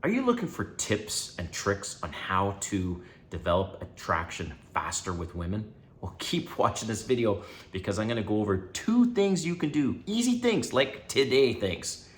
Are you looking for tips and tricks on how to develop attraction faster with women? Well, keep watching this video because I'm gonna go over 2 things you can do, easy things like today things,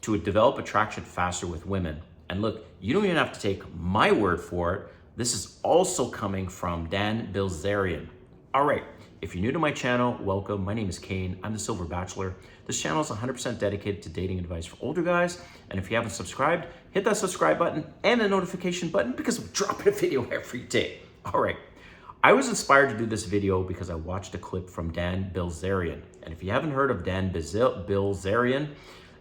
to develop attraction faster with women. And look, you don't even have to take my word for it. This is also coming from Dan Bilzerian. All right, if you're new to my channel, welcome. My name is Kane. I'm the Silver Bachelor. This channel is 100% dedicated to dating advice for older guys. And if you haven't subscribed, hit that subscribe button and the notification button because I'm dropping a video every day. All right. I was inspired to do this video because I watched a clip from Dan Bilzerian. And if you haven't heard of Dan Bilzerian,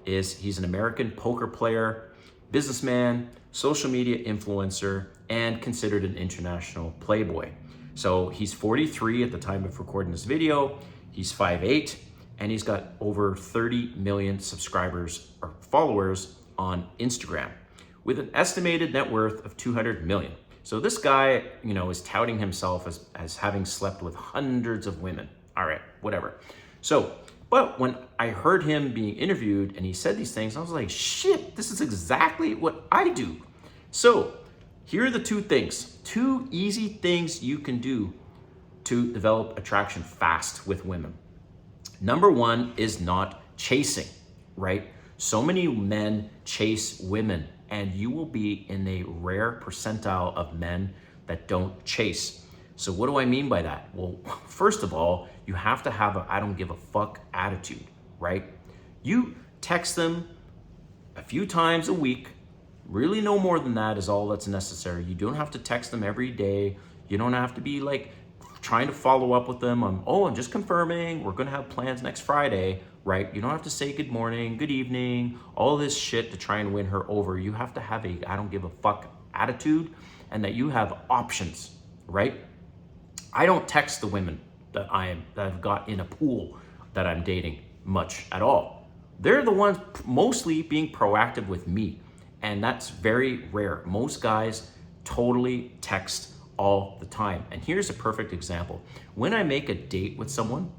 he's an American poker player, businessman, social media influencer, and considered an international playboy. So he's 43 at the time of recording this video. He's 5'8", and he's got over 30 million subscribers or followers on Instagram with an estimated net worth of 200 million. So this guy, is touting himself as having slept with hundreds of women. All right, whatever. But when I heard him being interviewed and he said these things, I was like, shit, this is exactly what I do. So here are the 2 things, 2 easy things you can do to develop attraction fast with women. Number 1 is not chasing, right? So many men chase women, and you will be in a rare percentile of men that don't chase. So what do I mean by that? Well, first of all, you have to have a I don't give a fuck attitude, right? You text them a few times a week. Really no more than that is all that's necessary. You don't have to text them every day. You don't have to be like trying to follow up with them on, I'm just confirming, we're gonna have plans next Friday, right? You don't have to say good morning, good evening, all this shit to try and win her over. You have to have a I don't give a fuck attitude and that you have options, right? I don't text the women that I've got in a pool that I'm dating much at all. They're the ones mostly being proactive with me. And that's very rare. Most guys totally text all the time. And here's a perfect example. When I make a date with someone,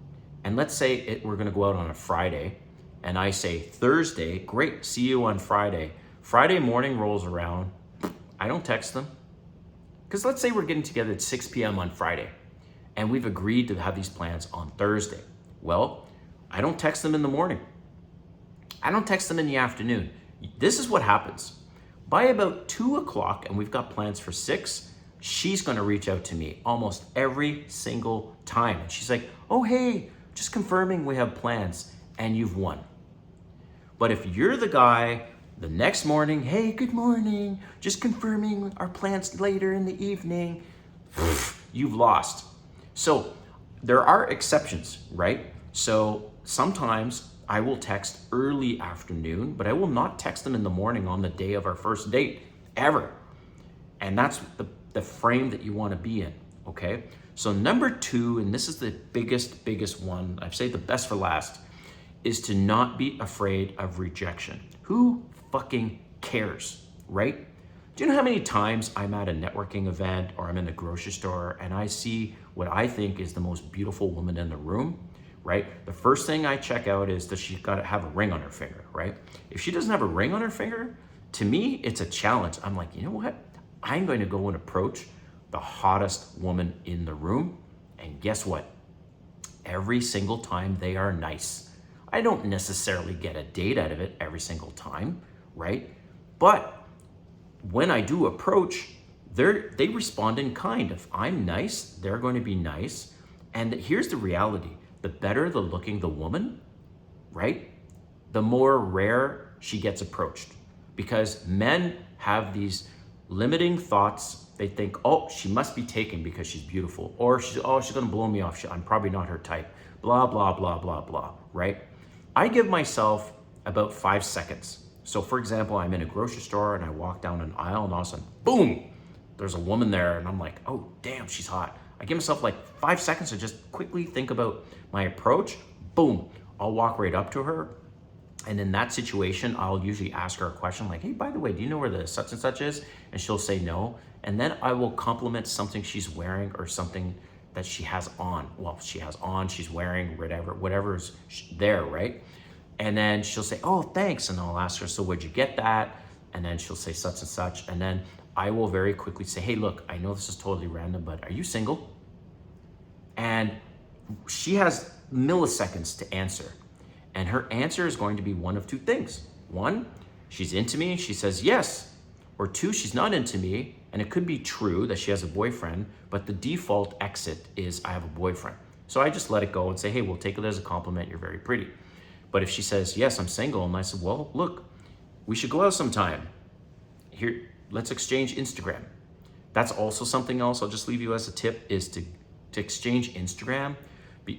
and let's say we're gonna go out on a Friday, and I say Thursday, great, see you on Friday. Friday morning rolls around, I don't text them. Because let's say we're getting together at 6 p.m. on Friday, and we've agreed to have these plans on Thursday. Well, I don't text them in the morning. I don't text them in the afternoon. This is what happens. By about 2 o'clock, and we've got plans for 6, she's gonna reach out to me almost every single time. And she's like, oh, hey, just confirming we have plans, and you've won. But if you're the guy, the next morning, hey, good morning, just confirming our plans later in the evening, you've lost. So there are exceptions, right? So sometimes I will text early afternoon, but I will not text them in the morning on the day of our first date, ever. And that's the frame that you want to be in, okay? So number 2, and this is the biggest one, I've saved the best for last, is to not be afraid of rejection. Who fucking cares, right? Do you know how many times I'm at a networking event or I'm in a grocery store and I see what I think is the most beautiful woman in the room, right? The first thing I check out is, does she got to have a ring on her finger, right? If she doesn't have a ring on her finger, to me, it's a challenge. I'm like, you know what? I'm going to go and approach the hottest woman in the room. And guess what? Every single time they are nice. I don't necessarily get a date out of it every single time, right? But when I do approach, they respond in kind. If I'm nice, they're going to be nice. And here's the reality. The better the looking the woman, right? The more rare she gets approached. Because men have these limiting thoughts. They think, oh, she must be taken because she's beautiful. Or she's gonna blow me off. I'm probably not her type. Blah, blah, blah, blah, blah, right? I give myself about 5 seconds. So for example, I'm in a grocery store and I walk down an aisle and all of a sudden, boom, there's a woman there and I'm like, oh, damn, she's hot. I give myself like 5 seconds to just quickly think about my approach. Boom, I'll walk right up to her. And in that situation, I'll usually ask her a question like, hey, by the way, do you know where the such and such is? And she'll say no. And then I will compliment something she's wearing or something that she has on. Well, she has on, she's wearing, whatever's there, right? And then she'll say, oh, thanks. And I'll ask her, so where'd you get that? and then she'll say such and such. And then I will very quickly say, hey, look, I know this is totally random, but are you single? And she has milliseconds to answer. And her answer is going to be one of two things. One, she's into me and she says yes. Or two, she's not into me. And it could be true that she has a boyfriend, but the default exit is I have a boyfriend. So I just let it go and say, hey, we'll take it as a compliment. You're very pretty. But if she says, yes, I'm single, and I said, well, look, we should go out sometime. Here, let's exchange Instagram. That's also something else I'll just leave you as a tip, is to exchange Instagram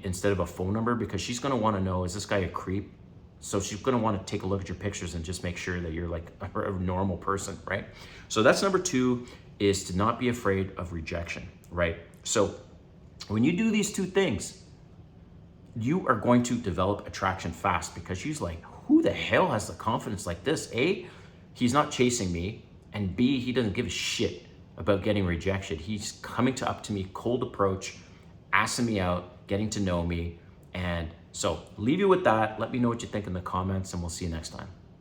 instead of a phone number, because she's gonna wanna know, is this guy a creep? So she's gonna wanna take a look at your pictures and just make sure that you're like a normal person, right? So that's number two, is to not be afraid of rejection, right? So when you do these two things, you are going to develop attraction fast, because she's like, who the hell has the confidence like this? A, he's not chasing me, and B, he doesn't give a shit about getting rejection. He's coming up to me, cold approach, asking me out, getting to know me. And so leave you with that. Let me know what you think in the comments, and we'll see you next time.